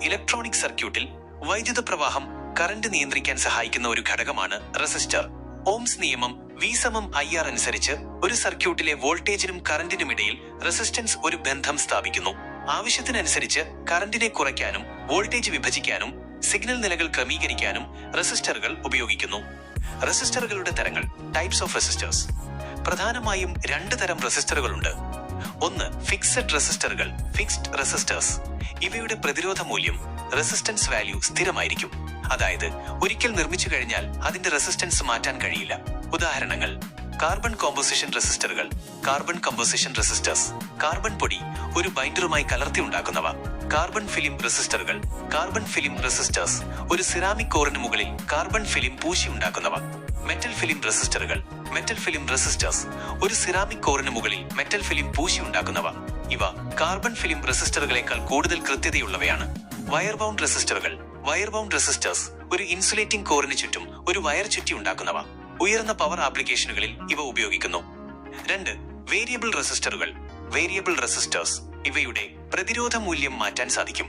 Electronic സർക്യൂട്ടിൽ വൈദ്യുത പ്രവാഹം കറന്റ് നിയന്ത്രിക്കാൻ സഹായിക്കുന്ന ഒരു ഘടകമാണ് റെസിസ്റ്റർ. ഓംസ് നിയമം V=IR അനുസരിച്ച് ഒരു സർക്യൂട്ടിലെ വോൾട്ടേജിനും കറന്റിനുമിടയിൽ റെസിസ്റ്റൻസ് ഒരു ബന്ധം സ്ഥാപിക്കുന്നു. ആവശ്യത്തിനനുസരിച്ച് കറന്റിനെ കുറയ്ക്കാനും വോൾട്ടേജ് വിഭജിക്കാനും സിഗ്നൽ നിലകൾ ക്രമീകരിക്കാനും റെസിസ്റ്ററുകൾ ഉപയോഗിക്കുന്നു. റെസിസ്റ്ററുകളുടെ തരങ്ങൾ, ടൈപ്സ് ഓഫ് റെസിസ്റ്റേഴ്സ്. പ്രധാനമായും രണ്ട് തരം റെസിസ്റ്ററുകളുണ്ട്. ഒന്ന്, ഫിക്സഡ് റെസിസ്റ്ററുകൾ, ഫിക്സ്ഡ് റെസിസ്റ്റേഴ്സ്. ഇവയുടെ പ്രതിരോധ മൂല്യം, റെസിസ്റ്റൻസ് വാല്യൂ സ്ഥിരമായിരിക്കും. അതായത് ഒരിക്കൽ നിർമ്മിച്ചു കഴിഞ്ഞാൽ അതിന്റെ റെസിസ്റ്റൻസ് മാറ്റാൻ കഴിയില്ല. ഉദാഹരണങ്ങൾ: കാർബൺ കോമ്പോസിഷൻ റെസിസ്റ്ററുകൾ, കാർബൺ കമ്പോസിഷൻ റെസിസ്റ്റേഴ്സ്. കാർബൺ പൊടി ഒരു ബൈൻഡറുമായി കലർത്തി ഉണ്ടാക്കുന്നവ. കാർബൺ ഫിലിം റെസിസ്റ്ററുകൾ, കാർബൺ ഫിലിം റെസിസ്റ്റേഴ്സ്. ഒരു സിറാമിക് കോറിന് മുകളിൽ കാർബൺ ഫിലിം പൂശി ഉണ്ടാക്കുന്നവ. മെറ്റൽ ഫിലിം റെസിസ്റ്ററുകൾ, മെറ്റൽ ഫിലിം റെസിസ്റ്റേഴ്സ്. ഒരു സിറാമിക് കോറിന് മുകളിൽ മെറ്റൽ ഫിലിം പൂശി ഉണ്ടാക്കുന്നവ. ഇവ കാർബൺ ഫിലിം റെസിസ്റ്ററുകളെക്കാൾ കൂടുതൽ കൃത്യതയുള്ളവയാണ്. വയർ ബൗണ്ട് റെസിസ്റ്ററുകൾ, വയർ ബൗണ്ട് റെസിസ്റ്റേഴ്സ്. ഒരു ഇൻസുലേറ്റിംഗ് കോറിന് ചുറ്റും ഒരു വയർ ചുറ്റി ഉണ്ടാക്കുന്നവ. ഉയർന്ന പവർ ആപ്ലിക്കേഷനുകളിൽ ഇവ ഉപയോഗിക്കുന്നു. 2, വേരിയബിൾ റെസിസ്റ്ററുകൾ, വേരിയബിൾ റെസിസ്റ്റേഴ്സ്. ഇവയുടെ പ്രതിരോധ മൂല്യം മാറ്റാൻ സാധിക്കും.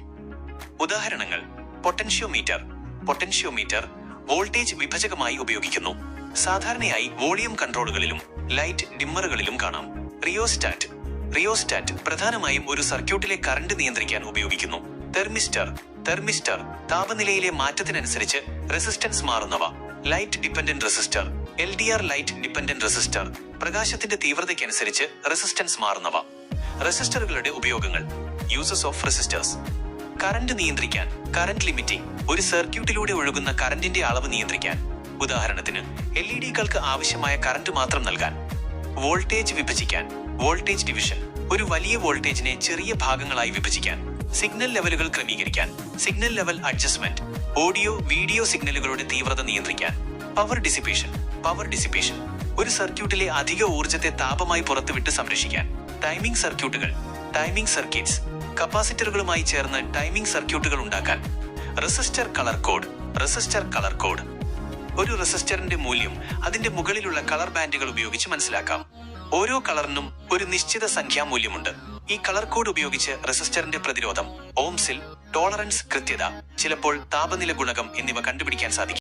ഉദാഹരണങ്ങൾ: പൊട്ടൻഷ്യോമീറ്റർ. പൊട്ടൻഷ്യോമീറ്റർ വോൾട്ടേജ് വിഭജകമായി ഉപയോഗിക്കുന്നു. സാധാരണയായി വോളിയം കൺട്രോളുകളിലും ലൈറ്റ് ഡിമ്മറുകളിലും കാണാം. റിയോസ്റ്റാറ്റ്. റിയോസ്റ്റാറ്റ് പ്രധാനമായും ഒരു സർക്യൂട്ടിലെ കറന്റ് നിയന്ത്രിക്കാൻ ഉപയോഗിക്കുന്നു. തെർമിസ്റ്റർ. തെർമിസ്റ്റർ താപനിലയിലെ മാറ്റത്തിനനുസരിച്ച് റെസിസ്റ്റൻസ് മാറുന്നവ. Light dependent resistor, LDR light dependent resistor. പ്രകാശത്തിന്റെ തീവ്രതയ്ക്കനുസരിച്ച് റെസിസ്റ്റൻസ് മാറുന്നവ. റെസിസ്റ്ററുകളുടെ ഉപയോഗങ്ങൾ. Uses of resistors. കറന്റ് നിയന്ത്രിക്കാൻ, കറന്റ് ലിമിറ്റിംഗ്. ഒരു സർക്യൂട്ടിലൂടെ ഒഴുകുന്ന കറന്റിന്റെ അളവ് നിയന്ത്രിക്കാൻ. ഉദാഹരണത്തിന് LED-കൾക്ക് ആവശ്യമായ കറന്റ് മാത്രം നൽകാൻ. വോൾട്ടേജ് വിഭജിക്കാൻ, വോൾട്ടേജ് ഡിവിഷൻ. ഒരു വലിയ വോൾട്ടേജിനെ ചെറിയ ഭാഗങ്ങളായി വിഭജിക്കാൻ. സിഗ്നൽ ലെവലുകൾ ക്രമീകരിക്കാൻ, signal level adjustment. Audio video സിഗ്നലുകളുടെ തീവ്രത നിയന്ത്രിക്കാൻ. Power dissipation, power dissipation. ഒരു സർക്യൂട്ടിലെ അധിക ഊർജ്ജത്തെ താപമായി പുറത്തുവിട്ട് സംരക്ഷിക്കാൻ. ടൈമിംഗ് സർക്യൂട്ടുകൾ, ടൈമിംഗ് സർക്യൂട്ട്സ്. കപ്പാസിറ്ററുകളുമായി ചേർന്ന് ടൈമിംഗ് സർക്യൂട്ടുകൾ ഉണ്ടാക്കാൻ. Resistor colour code, resistor colour code. ഒരു റെസിസ്റ്ററിന്റെ മൂല്യം അതിന്റെ മുകളിലുള്ള കളർ ബാൻഡുകൾ ഉപയോഗിച്ച് മനസ്സിലാക്കാം. ഓരോ കളറിനും ഒരു നിശ്ചിത സംഖ്യാമൂല്യമുണ്ട്. ഈ കളർ കോഡ് ഉപയോഗിച്ച് റെസിസ്റ്ററിന്റെ പ്രതിരോധം, ഓംസിൽ, ടോളറൻസ്, കൃത്യത, ചിലപ്പോൾ താപനില ഗുണകം എന്നിവ കണ്ടുപിടിക്കാൻ സാധിക്കും.